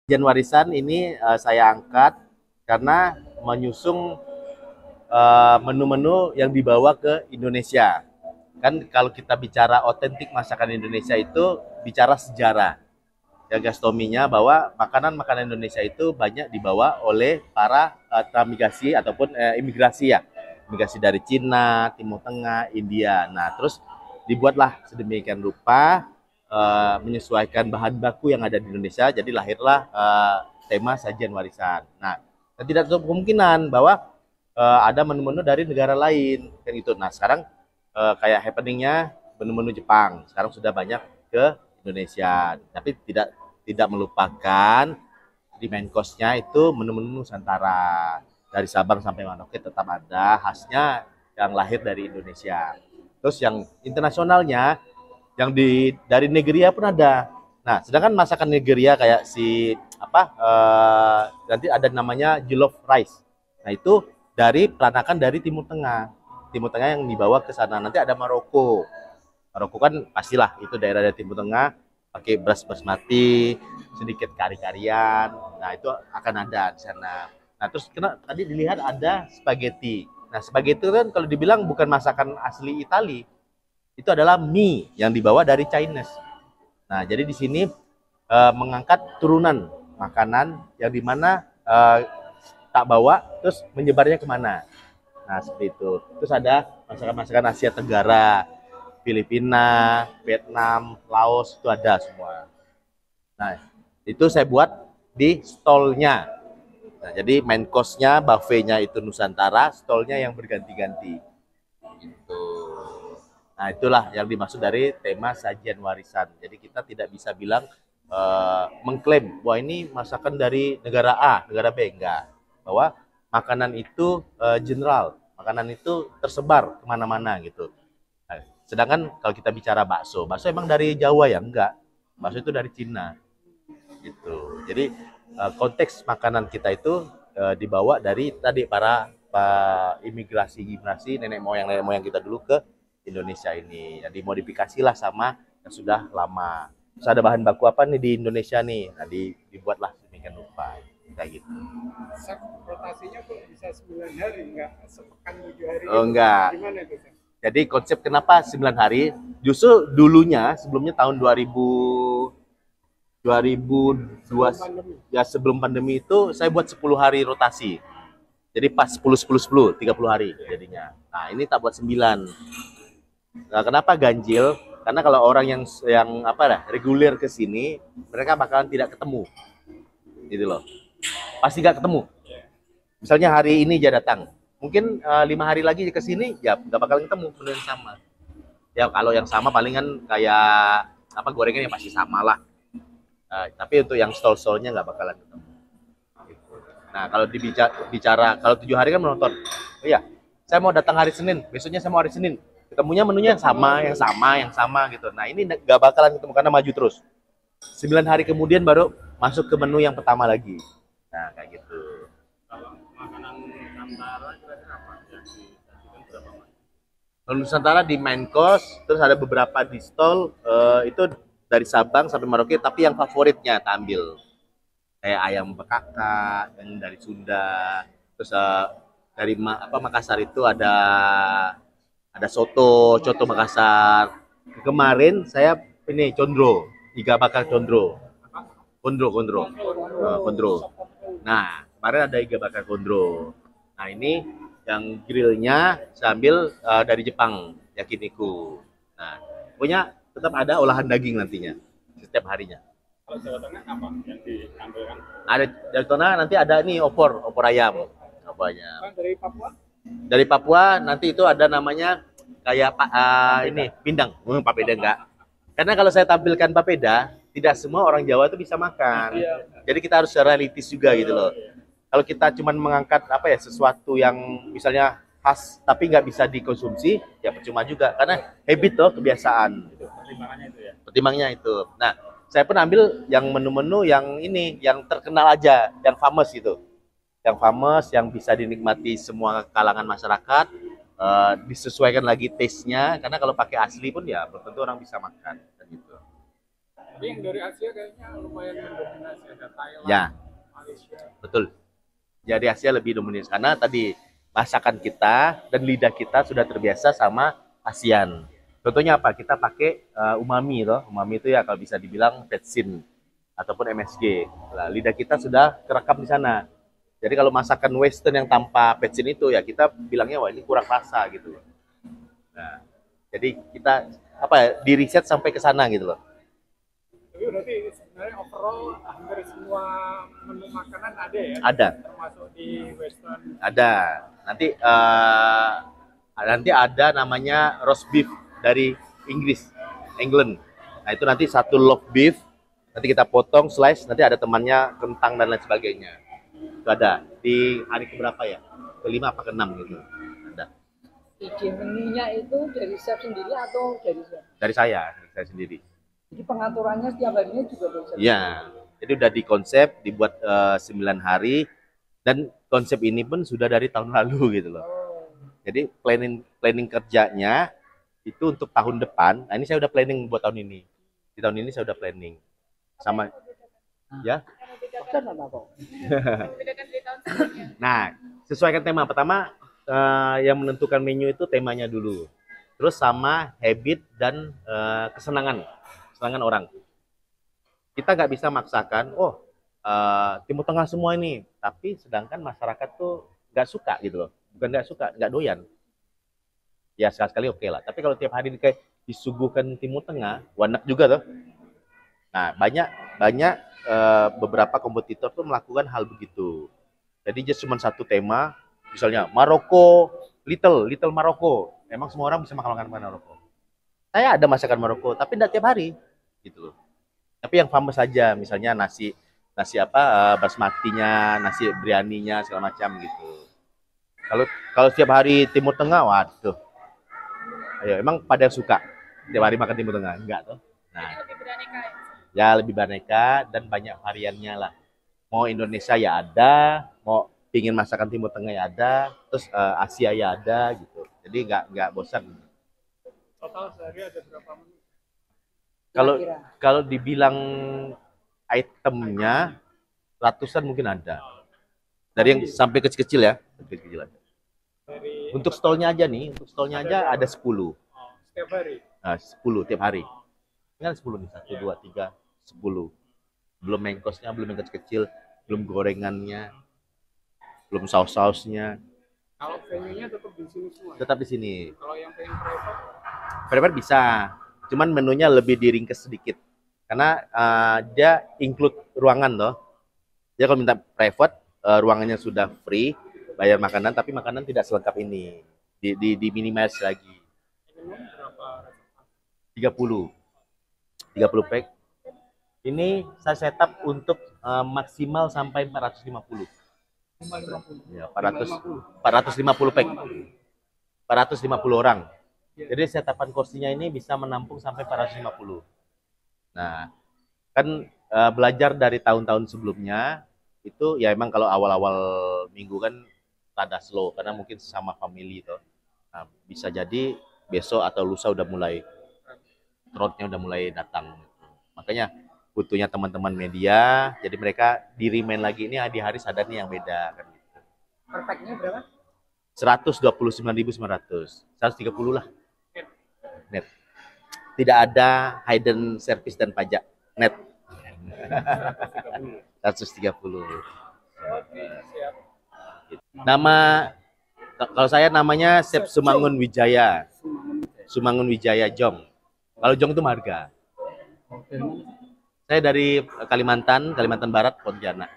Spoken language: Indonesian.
Sajian warisan ini saya angkat karena menyusung menu-menu yang dibawa ke Indonesia. Kan kalau kita bicara otentik masakan Indonesia itu bicara sejarah. Ya gastominya bahwa makanan-makanan Indonesia itu banyak dibawa oleh para transmigrasi ataupun imigrasi ya. Imigrasi dari Cina, Timur Tengah, India. Nah, terus dibuatlah sedemikian rupa menyesuaikan bahan baku yang ada di Indonesia. Jadi lahirlah tema sajian warisan. Nah, dan tidak tertutup kemungkinan bahwa ada menu-menu dari negara lain kan gitu. Nah, sekarang kayak happeningnya menu-menu Jepang sekarang sudah banyak ke Indonesia. Tapi tidak melupakan di main course-nya itu menu-menu Nusantara. Dari Sabang sampai Merauke tetap ada khasnya yang lahir dari Indonesia. Terus yang internasionalnya yang dari Nigeria pun ada. Nah, sedangkan masakan Nigeria kayak si nanti ada namanya jollof rice. Nah, itu dari peranakan dari Timur Tengah. Timur Tengah yang dibawa ke sana. Nanti ada Maroko. Maroko kan pastilah itu daerah dari Timur Tengah pakai beras basmati, sedikit kari-karian. Nah, itu akan ada di sana. Nah, terus tadi dilihat ada spaghetti. Nah, spaghetti kan kalau dibilang bukan masakan asli Itali, itu adalah mie yang dibawa dari Chinese. Nah, jadi di sini mengangkat turunan makanan yang dimana tak bawa terus menyebarnya kemana. Nah, seperti itu. Terus ada masakan-masakan Asia Tenggara, Filipina, Vietnam, Laos itu ada semua. Nah, itu saya buat di stolnya. Nah, jadi main course-nya, buffet-nya itu Nusantara, stolnya yang berganti-ganti. Gitu. Nah, itulah yang dimaksud dari tema sajian warisan. Jadi kita tidak bisa bilang mengklaim bahwa ini masakan dari negara A, negara B, enggak. Bahwa makanan itu general, makanan itu tersebar kemana-mana gitu. Nah, sedangkan kalau kita bicara bakso, bakso emang dari Jawa ya? Enggak. Bakso itu dari Cina gitu. Jadi konteks makanan kita itu dibawa dari tadi para imigrasi nenek moyang kita dulu ke Indonesia ini. Yang dimodifikasi lah sama yang sudah lama. Terus ada bahan baku apa nih di Indonesia nih? Nah, dibuatlah sedemikian rupa kayak gitu. Rotasinya kok bisa 9 hari, enggak sepekan 7 hari Oh gitu. enggak. Gimana itu? Jadi konsep kenapa 9 hari? Justru dulunya sebelumnya tahun 2002 ya sebelum pandemi itu saya buat 10 hari rotasi. Jadi pas 10 30 hari jadinya. Nah, ini tak buat 9. Nah, kenapa ganjil? Karena kalau orang yang apa dah reguler ke sini, mereka bakalan tidak ketemu. Gitu loh. Pasti nggak ketemu. Misalnya hari ini dia datang, mungkin 5 hari lagi ke sini ya nggak bakal ketemu menu yang sama. Ya kalau yang sama palingan kayak apa gorengan yang pasti sama lah. Tapi untuk yang stall-stallnya nggak bakalan ketemu. Nah, kalau bicara kalau 7 hari kan menonton. Oh iya, saya mau datang hari Senin, besoknya saya mau hari Senin. Ketemunya menunya yang sama gitu. Nah, ini nggak bakalan ketemu karena maju terus. 9 hari kemudian baru masuk ke menu yang pertama lagi. Nah, kayak gitu. Kalau makanan Nusantara kira-kira apa yang disajikan berapa mas? Kalau Nusantara di main course, terus ada beberapa di stall itu dari Sabang sampai Merauke, tapi yang favoritnya tampil kayak ayam bekaka yang dari Sunda, terus dari Makassar itu ada coto Makassar. Kemarin saya ini condro, iga bakar condro, kondro. Nah, kemarin ada iga bakar kondro. Nah, ini yang grillnya sambil dari Jepang, yakiniku. Nah, punya tetap ada olahan daging nantinya setiap harinya. Kalau Jawa Tengah apa yang ditampilkan? Ada dari Tona nanti ada nih opor ayam. Apanya? Dari Papua? Dari Papua nanti itu ada namanya kayak ini pindang. Papeda enggak. Karena kalau saya tampilkan papeda, tidak semua orang Jawa itu bisa makan. Jadi kita harus realistis juga gitu loh. Kalau kita cuma mengangkat apa ya sesuatu yang misalnya khas tapi nggak bisa dikonsumsi, ya percuma juga karena habit loh kebiasaan. Gitu. Pertimbangannya itu ya. Pertimbangannya itu. Nah, saya pun ambil yang menu-menu yang ini, yang terkenal aja, yang famous gitu. Yang famous, yang bisa dinikmati semua kalangan masyarakat, disesuaikan lagi taste-nya, karena kalau pakai asli pun ya belum tentu orang bisa makan. Gitu. Tapi yang dari Asia kayaknya lumayan mendominasi, ada Thailand, Ya, Malaysia. betul. Jadi Asia lebih dominan karena tadi masakan kita dan lidah kita sudah terbiasa sama ASEAN. Contohnya apa? Kita pakai umami toh. Umami itu ya kalau bisa dibilang vetsin ataupun MSG. Nah, lidah kita sudah kerekam di sana. Jadi kalau masakan western yang tanpa vetsin itu ya kita bilangnya wah ini kurang rasa gitu loh. Nah, jadi kita apa ya, di riset sampai ke sana gitu loh. Tapi berarti sebenarnya overall hampir semua menu makanan ada ya? Ada. Termasuk di Western. Ada. Nanti ada namanya roast beef dari England. Nah, itu nanti satu log beef, nanti kita potong slice, nanti ada temannya kentang dan lain sebagainya. Itu ada di hari keberapa ya? Kelima apa keenam gitu. Ada. Ide menunya itu dari chef sendiri atau dari chef? Dari saya sendiri. Jadi pengaturannya setiap harinya juga dari chef? Iya. Jadi udah dikonsep, dibuat 9 hari, dan konsep ini pun sudah dari tahun lalu gitu loh. Oh. Jadi planning kerjanya itu untuk tahun depan. Nah, ini saya udah planning buat tahun ini. Di tahun ini saya udah planning. Sama ya. Pesan apa kok? Nah, sesuaikan tema. Pertama yang menentukan menu itu temanya dulu. Terus sama habit dan kesenangan orang. Kita nggak bisa maksakan, Timur Tengah semua ini. Tapi sedangkan masyarakat tuh nggak suka gitu loh. Bukan nggak suka, nggak doyan. Ya sekali-sekali oke lah. Tapi kalau tiap hari kayak disuguhkan Timur Tengah, wanak juga tuh. Nah, banyak beberapa kompetitor tuh melakukan hal begitu. Jadi just cuma satu tema, misalnya Maroko, Little Maroko. Emang semua orang bisa makan makanan Maroko. Saya ada masakan Maroko, tapi tidak tiap hari, gitu loh. Tapi yang famous saja, misalnya nasi basmatinya, nasi biryaninya segala macam gitu. Kalau setiap hari Timur Tengah, waduh. Ayo, emang pada yang suka tiap hari makan Timur Tengah? Enggak tuh. Nah, ya lebih beraneka dan banyak variannya lah. Mau Indonesia ya ada, mau pingin masakan Timur Tengah ya ada, terus Asia ya ada gitu. Jadi nggak bosan. Total sehari ada berapa menu? Kalau dibilang itemnya ratusan mungkin ada. Dari yang sampai kecil-kecil ya, kecil-kecil ada. Untuk stolnya aja ada 10. Setiap hari? Nah, 10 tiap hari. Ini kan 10 nih, 1, 2, 3, 10. Belum mengkosnya, belum yang kecil-kecil, belum gorengannya, belum saus-sausnya. Kalau venue-nya tetap di sini semua? Tetap di sini. Kalau yang pengen private? Private bisa, cuman menunya lebih diringkes sedikit. Karena dia include ruangan loh. Dia kalau minta private, ruangannya sudah free, bayar makanan, tapi makanan tidak selengkap ini. Di minimalis lagi. Minimum berapa? 30 pack. Ini saya setup untuk maksimal sampai 450. Ya, 450 pack. 450 orang. Jadi setapan kursinya ini bisa menampung sampai 450. Nah, kan belajar dari tahun-tahun sebelumnya itu ya emang kalau awal-awal minggu kan rada slow karena mungkin sama family itu. Nah, bisa jadi besok atau lusa udah mulai crowd-nya udah mulai datang. Makanya butuhnya teman-teman media, jadi mereka di remind lagi ini di hari sadar nih yang beda kan gitu. Perfectnya berapa? 129.900, 130 lah net. Tidak ada hidden service dan pajak net. 130. Nama kalau saya namanya Chef Sumangun Wijaya. Sumangun Wijaya Jong. Kalau Jong itu marga. Saya dari Kalimantan Barat, Pontianak.